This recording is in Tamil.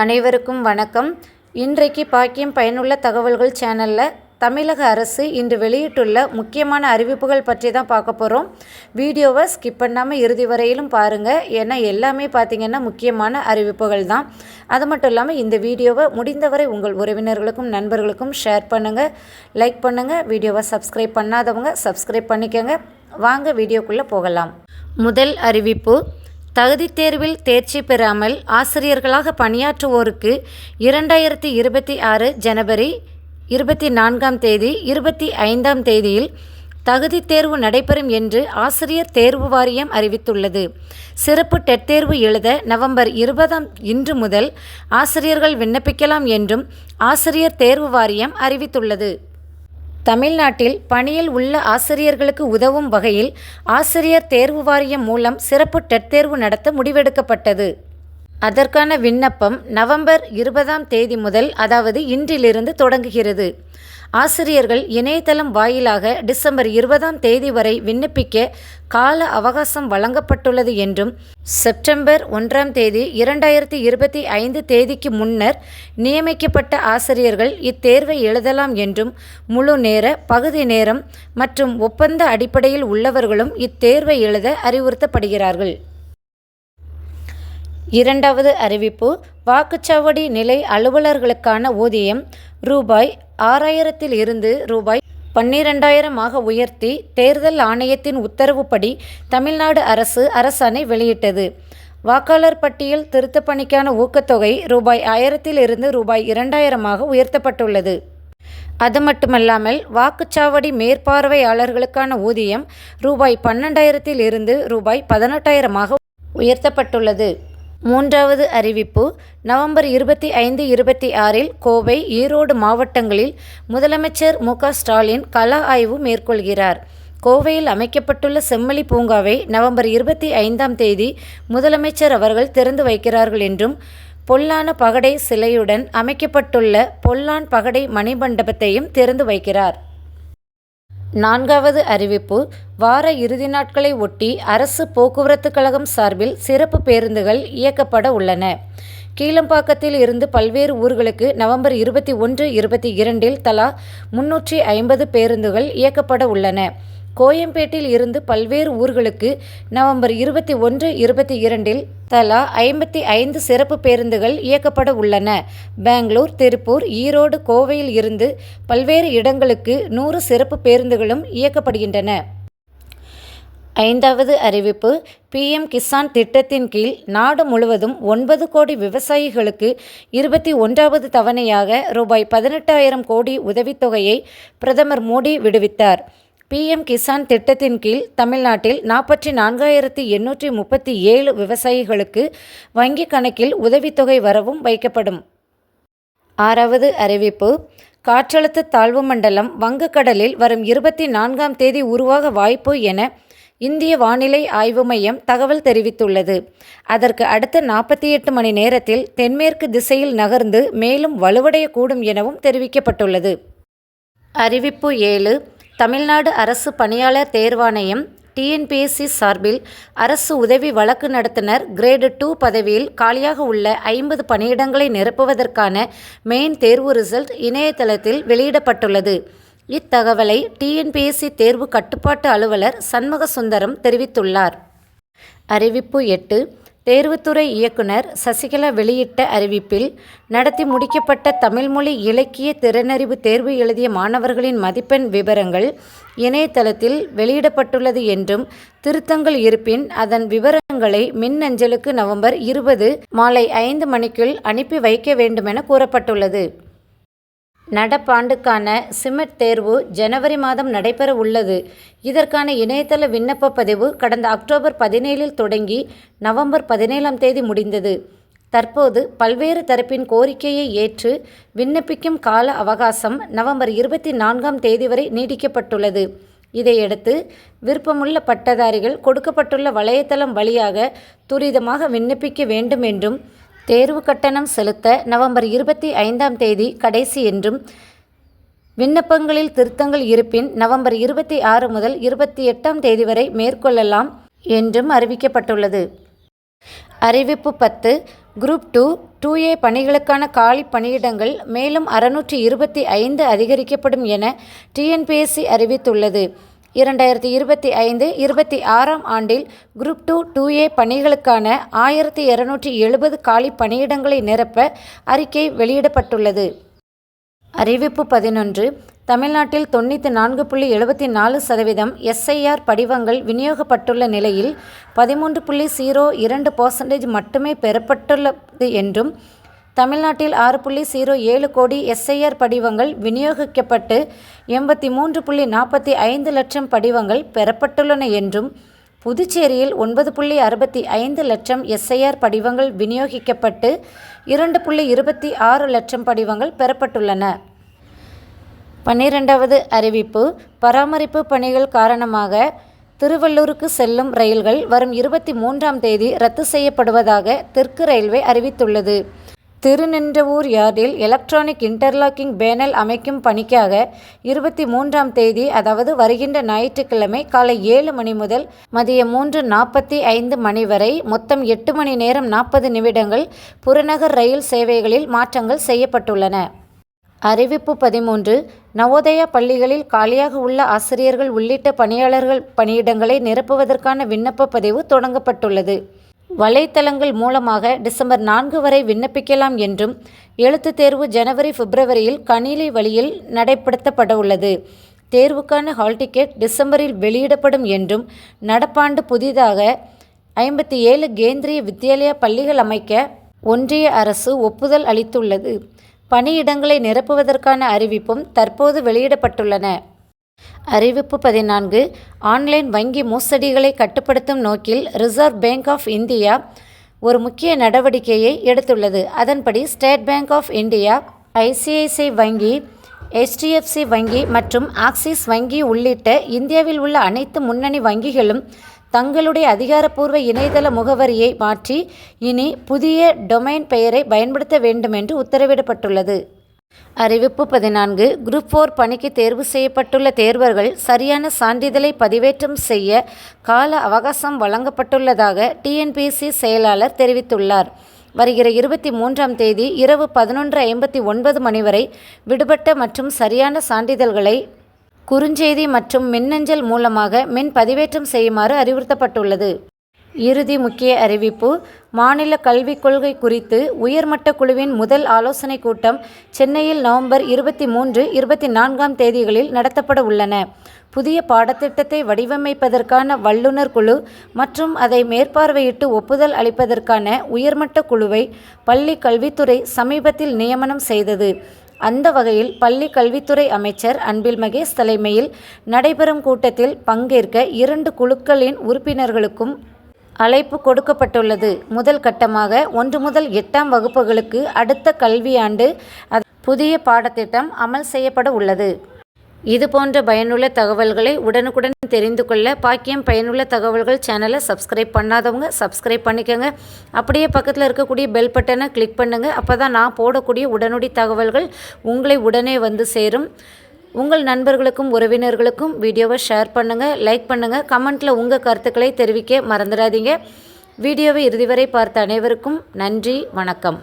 அனைவருக்கும் வணக்கம். இன்றைக்கு பாக்கியம் பயனுள்ள தகவல்கள் சேனலில் தமிழக அரசு இன்று வெளியிட்டுள்ள முக்கியமான அறிவிப்புகள் பற்றி தான் பார்க்க போகிறோம். வீடியோவை ஸ்கிப் பண்ணாமல் இறுதி வரையிலும் பாருங்கள். ஏன்னா எல்லாமே பார்த்திங்கன்னா முக்கியமான அறிவிப்புகள் தான். அது மட்டும் இல்லாமல் இந்த வீடியோவை முடிந்தவரை உங்கள் உறவினர்களுக்கும் நண்பர்களுக்கும் ஷேர் பண்ணுங்கள், லைக் பண்ணுங்கள். வீடியோவை சப்ஸ்கிரைப் பண்ணாதவங்க சப்ஸ்கிரைப் பண்ணிக்கோங்க. வாங்க வீடியோக்குள்ளே போகலாம். முதல் அறிவிப்பு: தகுதித் தேர்வில் தேர்ச்சி பெறாமல் ஆசிரியர்களாக பணியாற்றுவோருக்கு 2026 ஜனவரி 24ஆம் தேதி 25ஆம் தேதியில் தகுதித் தேர்வு நடைபெறும் என்று ஆசிரியர் தேர்வு வாரியம் அறிவித்துள்ளது. சிறப்பு டெட் தேர்வு எழுத நவம்பர் 20ஆம் இன்று முதல் ஆசிரியர்கள் விண்ணப்பிக்கலாம் என்றும் ஆசிரியர் தேர்வு வாரியம் அறிவித்துள்ளது. தமிழ்நாட்டில் பணியில் உள்ள ஆசிரியர்களுக்கு உதவும் வகையில் ஆசிரியர் தேர்வு வாரியம் மூலம் சிறப்பு டெட் தேர்வு நடத்த முடிவெடுக்கப்பட்டது. அதற்கான விண்ணப்பம் நவம்பர் 20ஆம் தேதி முதல், அதாவது இன்றிலிருந்து தொடங்குகிறது. ஆசிரியர்கள் இணையதளம் வாயிலாக டிசம்பர் 20ஆம் தேதி வரை விண்ணப்பிக்க கால அவகாசம் வழங்கப்பட்டுள்ளது என்றும், செப்டம்பர் 1ஆம் தேதி 2025 தேதிக்கு முன்னர் நியமிக்கப்பட்ட ஆசிரியர்கள் இத்தேர்வை எழுதலாம் என்றும், முழு நேர, பகுதி நேரம் மற்றும் ஒப்பந்த அடிப்படையில் உள்ளவர்களும் இத்தேர்வை எழுத அறிவுறுத்தப்படுகிறார்கள். இரண்டாவது அறிவிப்பு: வாக்குச்சாவடி நிலை அலுவலர்களுக்கான ஊதியம் ரூபாய் 6000 இருந்து ரூபாய் 12,000 உயர்த்தி தேர்தல் ஆணையத்தின் உத்தரவுப்படி தமிழ்நாடு அரசு அரசாணை வெளியிட்டது. வாக்காளர் பட்டியல் திருத்தப் பணிக்கான ஊக்கத்தொகை ரூபாய் 1000 இருந்து ரூபாய் 2000 உயர்த்தப்பட்டுள்ளது. அது மட்டுமல்லாமல் வாக்குச்சாவடி மேற்பார்வையாளர்களுக்கான ஊதியம் ரூபாய் 12,000 இருந்து ரூபாய் 18,000 உயர்த்தப்பட்டுள்ளது. மூன்றாவது அறிவிப்பு: நவம்பர் 25, 26இல் கோவை, ஈரோடு மாவட்டங்களில் முதலமைச்சர் மு.க. ஸ்டாலின் கள ஆய்வு மேற்கொள்கிறார். கோவையில் அமைக்கப்பட்டுள்ள செம்மொழி பூங்காவை நவம்பர் 25ஆம் தேதி முதலமைச்சர் அவர்கள் திறந்து வைக்கிறார்கள் என்றும், பொல்லான பகடை சிலையுடன் அமைக்கப்பட்டுள்ள பொல்லான் பகடை மணிமண்டபத்தையும் திறந்து வைக்கிறார். நான்காவது அறிவிப்பு: வார இறுதி நாட்களை ஒட்டி அரசு போக்குவரத்து கழகம் சார்பில் சிறப்பு பேருந்துகள் இயக்கப்பட உள்ளன. கீழம்பாக்கத்தில் இருந்து பல்வேறு ஊர்களுக்கு நவம்பர் 21, 22இல் தலா 350 பேருந்துகள் இயக்கப்பட உள்ளன. கோயம்பேட்டில் இருந்து பல்வேறு ஊர்களுக்கு நவம்பர் 21, 22இல் தலா 55 சிறப்பு பேருந்துகள் இயக்கப்பட உள்ளன. பெங்களூர், திருப்பூர், ஈரோடு, கோவையில் இருந்து பல்வேறு இடங்களுக்கு 100 சிறப்பு பேருந்துகளும் இயக்கப்படுகின்றன. ஐந்தாவது அறிவிப்பு: PM கிசான் திட்டத்தின் கீழ் நாடு முழுவதும் 9 கோடி விவசாயிகளுக்கு 21வது தவணையாக ரூபாய் 18,000 கோடி உதவித்தொகையை பிரதமர் மோடி விடுவித்தார். PM கிசான் திட்டத்தின் கீழ் தமிழ்நாட்டில் 44,837 விவசாயிகளுக்கு வங்கிக் கணக்கில் உதவித்தொகை வரவும் வைக்கப்படும். ஆறாவது அறிவிப்பு: காற்றழுத்த தாழ்வு மண்டலம் வங்கக்கடலில் வரும் 24ஆம் தேதி உருவாக வாய்ப்பு என இந்திய வானிலை ஆய்வு மையம் தகவல் தெரிவித்துள்ளது. அதற்கு அடுத்த 48 மணி நேரத்தில் தென்மேற்கு திசையில் நகர்ந்து மேலும் வலுவடையக்கூடும் எனவும் தெரிவிக்கப்பட்டுள்ளது. அறிவிப்பு 7: தமிழ்நாடு அரசு பணியாளர் தேர்வாணையம் TNPSC சார்பில் அரசு உதவி வழக்கு நடத்துனர் கிரேடு 2 பதவியில் காலியாக உள்ள 50 பணியிடங்களை நிரப்புவதற்கான மெயின் தேர்வு ரிசல்ட் இணையதளத்தில் வெளியிடப்பட்டுள்ளது. இத்தகவலை TNPSC தேர்வு கட்டுப்பாட்டு அலுவலர் சண்முக சுந்தரம் தெரிவித்துள்ளார். அறிவிப்பு 8: தேர்வுத்துறை இயக்குனர் சசிகலா வெளியிட்ட அறிவிப்பில், நடத்தி முடிக்கப்பட்ட தமிழ்மொழி இலக்கிய திறனறிவு தேர்வு எழுதிய மாணவர்களின் மதிப்பெண் விவரங்கள் இணையதளத்தில் வெளியிடப்பட்டுள்ளது என்றும், திருத்தங்கள் இருப்பின் அதன் விவரங்களை மின்னஞ்சலுக்கு நவம்பர் 20 மாலை 5 மணிக்குள் அனுப்பி வைக்க வேண்டுமென கூறப்பட்டுள்ளது. நடப்பாண்டுக்கான சிமெட் தேர்வு ஜனவரி மாதம் நடைபெற உள்ளது. இதற்கான இணையதள விண்ணப்ப பதிவு கடந்த அக்டோபர் 17இல் தொடங்கி நவம்பர் 17ஆம் தேதி முடிந்தது. தற்போது பல்வேறு தரப்பின் கோரிக்கையை ஏற்று விண்ணப்பிக்கும் கால அவகாசம் நவம்பர் 24ஆம் தேதி வரை நீடிக்கப்பட்டுள்ளது. இதையடுத்து விருப்பமுள்ள பட்டதாரிகள் கொடுக்கப்பட்டுள்ள வலைத்தளம் வழியாக துரிதமாக விண்ணப்பிக்க வேண்டும் என்றும், தேர்வு கட்டணம் செலுத்த நவம்பர் 25ஆம் தேதி கடைசி என்றும், விண்ணப்பங்களில் திருத்தங்கள் இருப்பின் நவம்பர் 26 முதல் 28ஆம் தேதி வரை மேற்கொள்ளலாம் என்றும் அறிவிக்கப்பட்டுள்ளது. அறிவிப்பு 10. குரூப் 2 2A பணிகளுக்கான காலி பணியிடங்கள் மேலும் 625 அதிகரிக்கப்படும் என டிஎன்பிஎஸ்சி அறிவித்துள்ளது. 2025-26 ஆண்டில் குரூப் 2 2A பணிகளுக்கான 1270 காலி பணியிடங்களை நிரப்ப அறிக்கை வெளியிடப்பட்டுள்ளது. அறிவிப்பு 11. தமிழ்நாட்டில் 94.74% SIR படிவங்கள் விநியோகிக்கப்பட்டுள்ள நிலையில் 13.02% மட்டுமே பெறப்பட்டுள்ளது என்றும், தமிழ்நாட்டில் 6.07 கோடி SIR படிவங்கள் விநியோகிக்கப்பட்டு 83.45 லட்சம் படிவங்கள் பெறப்பட்டுள்ளன என்றும், புதுச்சேரியில் 9.65 லட்சம் SIR படிவங்கள் விநியோகிக்கப்பட்டு 2.26 லட்சம் படிவங்கள் பெறப்பட்டுள்ளன. 12வது அறிவிப்பு. பராமரிப்பு பணிகள் காரணமாக திருவள்ளூருக்கு செல்லும் ரயில்கள் வரும் 23ஆம் தேதி ரத்து செய்யப்படுவதாக தெற்கு ரயில்வே அறிவித்துள்ளது. திருநின்றவூர் யார்டில் எலக்ட்ரானிக் இன்டர்லாக்கிங் பேனல் அமைக்கும் பணிக்காக 23ஆம் தேதி, அதாவது வருகின்ற ஞாயிற்றுக்கிழமை காலை 7 மணி முதல் மதியம் 3:45 மணி வரை மொத்தம் 8 மணி நேரம் 40 நிமிடங்கள் புறநகர் ரயில் சேவைகளில் மாற்றங்கள் செய்யப்பட்டுள்ளன. அறிவிப்பு 13. நவோதயா பள்ளிகளில் காலியாக உள்ள ஆசிரியர்கள் உள்ளிட்ட பணியாளர்கள் பணியிடங்களை நிரப்புவதற்கான விண்ணப்ப பதிவு தொடங்கப்பட்டுள்ளது. வலைத்தளங்கள் மூலமாக டிசம்பர் 4 வரை விண்ணப்பிக்கலாம் என்றும், எழுத்துத் தேர்வு ஜனவரி பிப்ரவரியில் கணினி வழியில் நடைபெறப்படவுள்ளது. தேர்வுக்கான ஹால் டிக்கெட் டிசம்பரில் வெளியிடப்படும் என்றும், நடப்பாண்டு புதிதாக 57 கேந்திரிய வித்யாலயா பள்ளிகள் அமைக்க ஒன்றிய அரசு ஒப்புதல் அளித்துள்ளது. பணியிடங்களை நிரப்புவதற்கான அறிவிப்பும் தற்போது வெளியிடப்பட்டுள்ளன. அறிவிப்பு 14. ஆன்லைன் வங்கி மோசடிகளை கட்டுப்படுத்தும் நோக்கில் ரிசர்வ் பேங்க் ஆஃப் இந்தியா ஒரு முக்கிய நடவடிக்கையை எடுத்துள்ளது. அதன்படி State Bank of India, ICICI வங்கி, HDFC வங்கி மற்றும் ஆக்சிஸ் வங்கி உள்ளிட்ட இந்தியாவில் உள்ள அனைத்து முன்னணி வங்கிகளும் தங்களுடைய அதிகாரப்பூர்வ இணையதள முகவரியை மாற்றி இனி புதிய டொமைன் பெயரை பயன்படுத்த வேண்டும் என்று உத்தரவிடப்பட்டுள்ளது. அறிவிப்பு 14. குரூப் 4 பணிக்கு தேர்வு செய்யப்பட்டுள்ள தேர்வர்கள் சரியான சான்றிதழை பதிவேற்றம் செய்ய கால அவகாசம் வழங்கப்பட்டுள்ளதாக டிஎன்பிஎஸ்சி செயலாளர் தெரிவித்துள்ளார். வருகிற 23ஆம் தேதி இரவு 11:59 மணி வரை விடுபட்ட மற்றும் சரியான சான்றிதழ்களை குறுஞ்செய்தி மற்றும் மின்னஞ்சல் மூலமாக மின் பதிவேற்றம் செய்யுமாறு அறிவுறுத்தப்பட்டுள்ளது. இறுதி முக்கிய அறிவிப்பு. மாநில கல்விக் கொள்கை குறித்து உயர்மட்ட குழுவின் முதல் ஆலோசனைக் கூட்டம் சென்னையில் நவம்பர் 23, 24ஆம் தேதிகளில் நடத்தப்பட உள்ளன. புதிய பாடத்திட்டத்தை வடிவமைப்பதற்கான வல்லுநர் குழு மற்றும் அதை மேற்பார்வையிட்டு ஒப்புதல் அளிப்பதற்கான உயர்மட்ட குழுவை பள்ளி கல்வித்துறை சமீபத்தில் நியமனம் செய்தது. அந்த வகையில் பள்ளி கல்வித்துறை அமைச்சர் அன்பில் மகேஷ் தலைமையில் நடைபெறும் கூட்டத்தில் பங்கேற்க 2 குழுக்களின் உறுப்பினர்களுக்கும் அழைப்பு கொடுக்கப்பட்டுள்ளது. முதல் கட்டமாக 1 முதல் 8ஆம் வகுப்புகளுக்கு அடுத்த கல்வியாண்டு புதிய பாடத்திட்டம் அமல் செய்யப்பட உள்ளது. இதுபோன்ற பயனுள்ள தகவல்களை உடனுக்குடன் தெரிந்து கொள்ள பாக்கியம் பயனுள்ள தகவல்கள் சேனலை சப்ஸ்கிரைப் பண்ணாதவங்க சப்ஸ்கிரைப் பண்ணிக்கோங்க. அப்படியே பக்கத்தில் இருக்கக்கூடிய பெல் பட்டனை கிளிக் பண்ணுங்கள். அப்போ தான் நான் போடக்கூடிய உடனடி தகவல்கள் உங்களை உடனே வந்து சேரும். உங்கள் நண்பர்களுக்கும் உறவினர்களுக்கும் வீடியோவை ஷேர் பண்ணுங்கள், லைக் பண்ணுங்கள், கமெண்ட்டில் உங்கள் கருத்துக்களை தெரிவிக்க மறந்துடாதீங்க. வீடியோவை இறுதி வரை பார்த்த அனைவருக்கும் நன்றி, வணக்கம்.